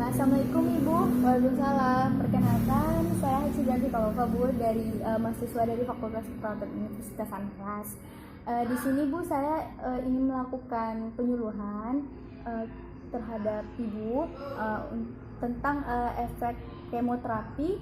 Assalamualaikum Ibu. Waalaikumsalam. Perkenalkan, saya Haji Kalofa Bu dari mahasiswa dari Fakultas Kedokteran Universitas Ankas. Di sini Bu, saya ingin melakukan penyuluhan terhadap Ibu tentang efek kemoterapi,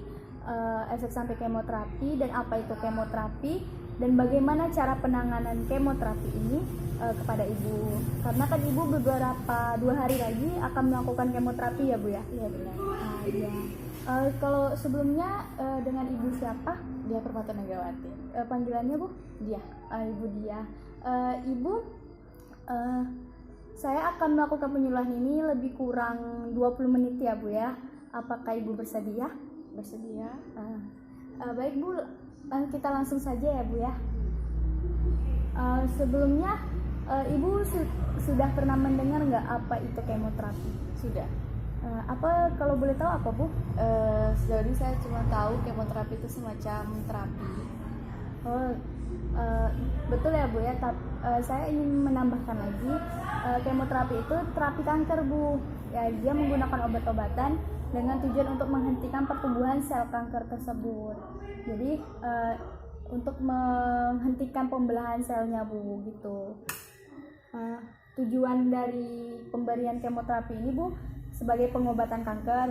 efek samping kemoterapi dan apa itu kemoterapi dan bagaimana cara penanganan kemoterapi ini kepada Ibu. Karena kan Ibu beberapa 2 hari lagi akan melakukan kemoterapi ya Bu ya? Iya benar. Iya. Kalau sebelumnya dengan Ibu siapa? Dia Permata Megawati. Panggilannya Bu? Dia. Ibu Dia. Ibu, saya akan melakukan penyuluhan ini lebih kurang 20 menit ya Bu ya. Apakah Ibu bersedia? Bersedia. Baik Bu, kita langsung saja ya Bu ya. Sebelumnya Ibu sudah pernah mendengar nggak apa itu kemoterapi? Sudah. Apa kalau boleh tahu apa Bu? Sejauh ini saya cuma tahu kemoterapi itu semacam terapi. Betul ya Bu ya. Saya ingin menambahkan lagi, kemoterapi itu terapi kanker Bu. Ya, dia menggunakan obat-obatan dengan tujuan untuk menghentikan pertumbuhan sel kanker tersebut. Jadi untuk menghentikan pembelahan selnya Bu gitu. Tujuan dari pemberian kemoterapi ini Bu sebagai pengobatan kanker,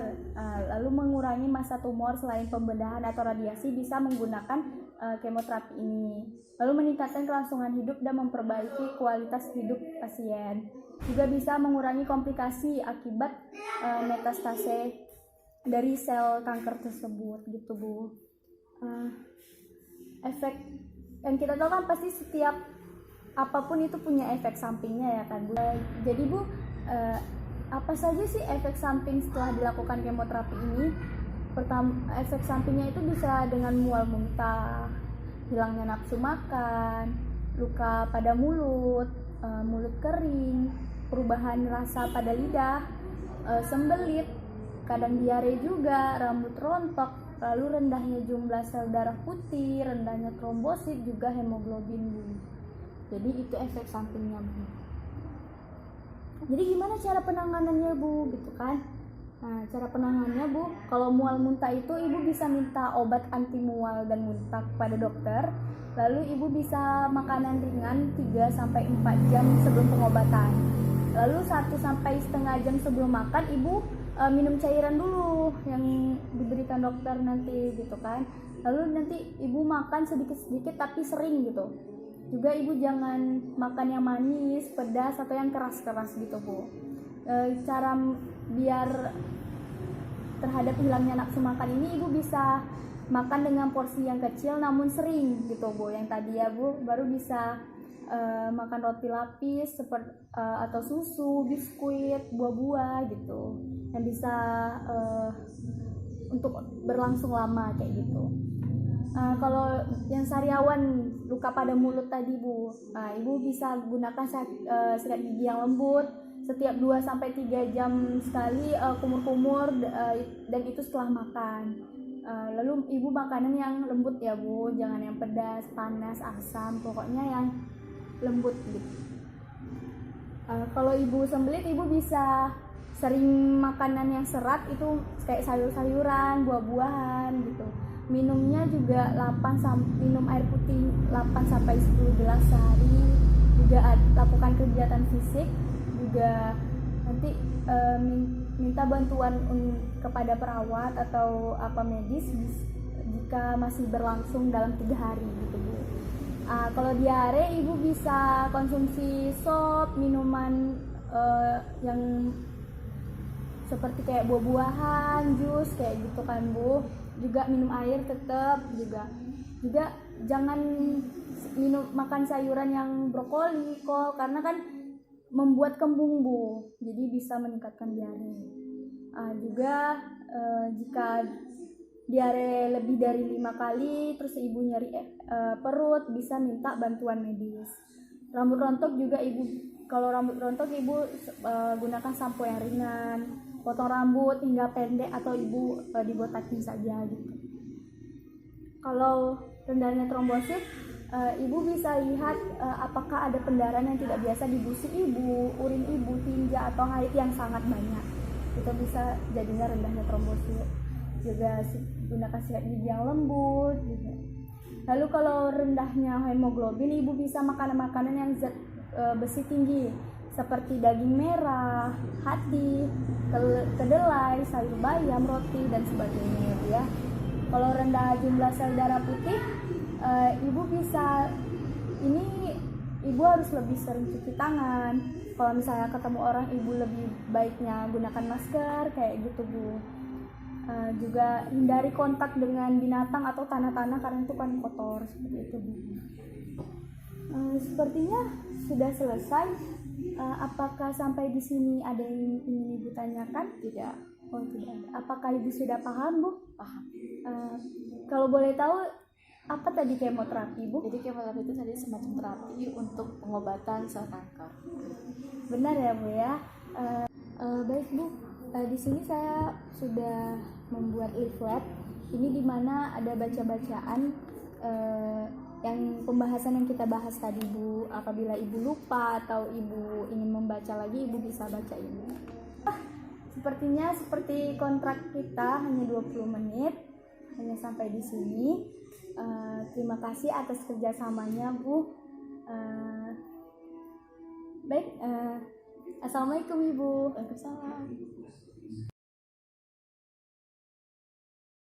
lalu mengurangi massa tumor. Selain pembedahan atau radiasi, bisa menggunakan kemoterapi ini, lalu meningkatkan kelangsungan hidup dan memperbaiki kualitas hidup pasien. Juga bisa mengurangi komplikasi akibat metastase dari sel kanker tersebut gitu Bu. Efek yang kita tahu kan pasti setiap apapun itu punya efek sampingnya ya kan Bu. Jadi Bu, apa saja sih efek samping setelah dilakukan kemoterapi ini? Pertama, efek sampingnya itu bisa dengan mual muntah, hilangnya nafsu makan, luka pada mulut, mulut kering, perubahan rasa pada lidah, sembelit, kadang diare juga, rambut rontok, lalu rendahnya jumlah sel darah putih, rendahnya trombosit, juga hemoglobin Bu. Jadi itu efek sampingnya Bu. Jadi gimana cara penanganannya Bu gitu kan? Nah, cara penanganannya Bu, kalau mual muntah itu Ibu bisa minta obat anti mual dan muntah kepada dokter. Lalu Ibu bisa makanan ringan 3-4 jam sebelum pengobatan. Lalu 1-1,5 jam sebelum makan Ibu minum cairan dulu yang diberikan dokter nanti gitu kan. Lalu nanti Ibu makan sedikit-sedikit tapi sering gitu. Juga Ibu jangan makan yang manis, pedas atau yang keras-keras gitu Bu. Cara biar terhadap hilangnya nafsu makan ini, Ibu bisa makan dengan porsi yang kecil namun sering gitu Bu. Yang tadi ya Bu, baru bisa makan roti lapis seperti atau susu, biskuit, buah-buah gitu. Yang bisa untuk berlangsung lama kayak gitu. Kalau yang sariawan luka pada mulut tadi Bu, Ibu bisa gunakan sikat gigi yang lembut setiap 2-3 jam sekali, kumur-kumur, dan itu setelah makan. Lalu Ibu makanan yang lembut ya Bu, jangan yang pedas, panas, asam, pokoknya yang lembut gitu. Kalau Ibu sembelit, Ibu bisa sering makanan yang serat itu kayak sayur-sayuran, buah-buahan gitu. Minumnya juga minum air putih 8-10 gelas sehari. Juga lakukan kegiatan fisik. Juga nanti minta bantuan kepada perawat atau apa medis jika masih berlangsung dalam 3 hari gitu Bu. Kalau diare Ibu bisa konsumsi sop, minuman yang seperti kayak buah-buahan, jus kayak gitu kan Bu. Juga minum air tetap juga jangan makan sayuran yang brokoli, kol, karena kan membuat kembung Bu, jadi bisa meningkatkan diare. Juga jika diare lebih dari 5 kali terus Ibu nyeri perut, bisa minta bantuan medis. Rambut rontok juga kalau rambut rontok Ibu gunakan sampo yang ringan, potong rambut hingga pendek atau Ibu dibotakin saja gitu. Kalau rendahnya trombosit, Ibu bisa lihat apakah ada pendarahan yang tidak biasa di gusi Ibu, urin Ibu, tinja atau haid yang sangat banyak. itu bisa jadinya rendahnya trombosit. Juga gunakan sikat gigi yang lembut gitu. Lalu kalau rendahnya hemoglobin, ibu bisa makanan-makanan yang zat besi tinggi seperti daging merah, hati, kedelai, sayur bayam, roti dan sebagainya ya. Kalau rendah jumlah sel darah putih, ibu bisa ibu harus lebih sering cuci tangan. Kalau misalnya ketemu orang, ibu lebih baiknya gunakan masker kayak gitu Bu. Juga hindari kontak dengan binatang atau tanah-tanah karena itu kan kotor seperti itu Bu. Sepertinya sudah selesai. Apakah sampai di sini ada yang ingin ibu tanyakan? Tidak. Oh tidak. Apakah ibu sudah paham Bu? Paham. Kalau boleh tahu apa tadi kemoterapi Bu? Jadi kemoterapi itu tadi semacam terapi untuk pengobatan sel kanker. Benar ya Bu ya. Baik Bu, di sini saya sudah membuat leaflet. Ini dimana ada baca-bacaan yang pembahasan yang kita bahas tadi Bu. Apabila ibu lupa atau ibu ingin membaca lagi, ibu bisa baca ini. Sepertinya seperti kontrak kita hanya 20 menit, hanya sampai di sini. Terima kasih atas kerjasamanya Bu. Baik, Assalamualaikum Ibu. Waalaikumsalam.